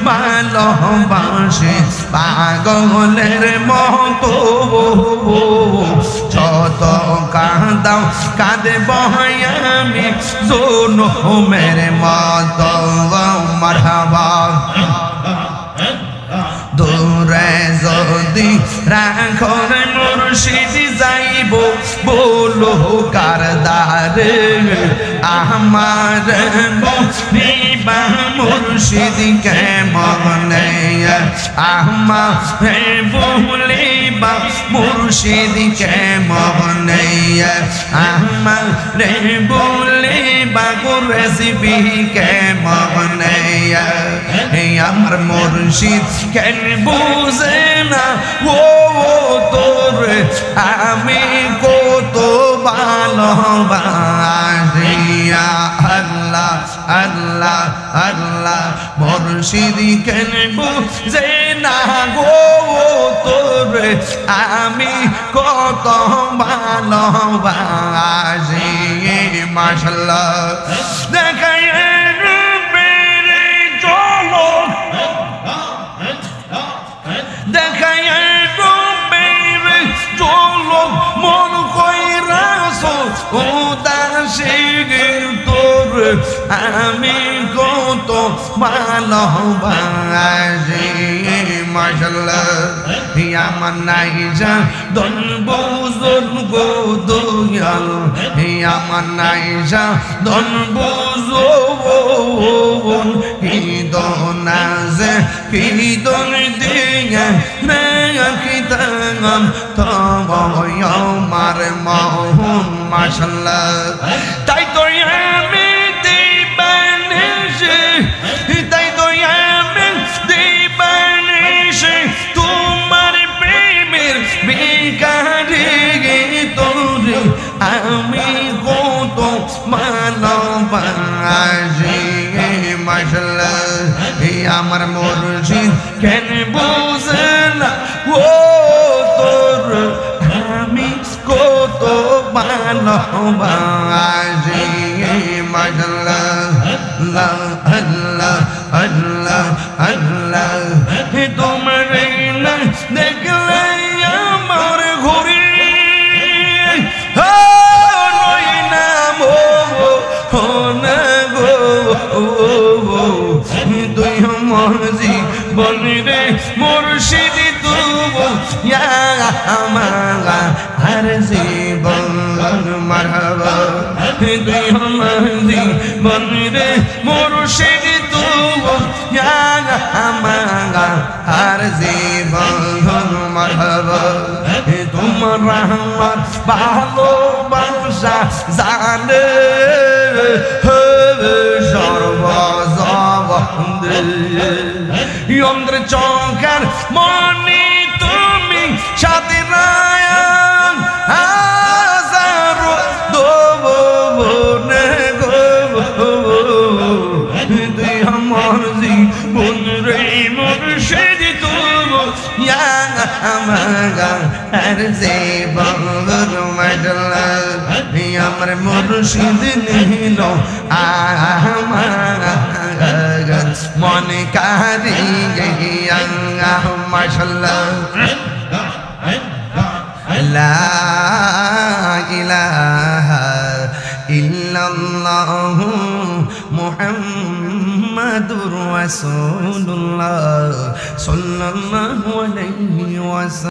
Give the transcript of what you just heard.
ভালোবাসে পাগলের মতো যত কাঁদাও কাঁদব আমি জনমের মতো মারহাবা দূরে যদি রাখো মুর্শিদ যাইব বলো কারদারে আমার নিবা মুর্শিদ কেমনে আমার বলিবা মুর্শিদ কেমনে আমার বলিবা রেসিপি কেমনে আমার মুর্শিদ কেন বুঝে না ও তোর আমি কত ভালোবাসি আল্লাহ আল্লাহ আল্লাহ মুর্শিদ কেন বুঝে না গো তোর আমি কত ভালোবাসি মাশাআল্লাহ দেখায় আমি কত ভালোবাসি মাশাআল্লাহ আমার নাইজা দন বুঝুন গো দয়াল আমার নাইজা দন বুঝুন কি দনাজে কি দন দিয়া কি তাঙ্গম তবয় আমার মন মাশাআল্লাহ তাই তো আমি তাই তো আমি দিবানিশে তোমার প্রেমের বিকারে তোরে আমি কত ভালোবাসি মাশাআল্লাহ আমার মুর্শিদ কেন বুঝে না ও তোর আমি কত ভালোবাসি মাশাআল্লাহ আল্লাহ আল্লাহ আল্লাহ আল্লাহ তোমার না দেখলে আমার ঘুরি নয় নাম ও না গো তুই মর্জি বলরে মুর্শিদ তুবো আমার আর জীবন মারহাবা তুই মর্জি বলরে মুর্শিদ তুবো আমার আর জীবন মারহাবা তোমার রহমত ভালোবাসা জানে যন্ত্র চৌকার মনি তুমি সাথে রায়ান হাজারো দেবো বনে গো তুই আমার জীবন রে মুর্শিদ তুবো আমার আর জীবন মাশাআল্লাহ আমার মুর্শিদ নিল আমার মনে কারি মাশাআল্লাহ লা ইলাহা ইল্লাল্লাহ মুহাম্মাদুর রাসূলুল্লাহ সাল্লাল্লাহু আলাইহি ওয়াসাল্লাম।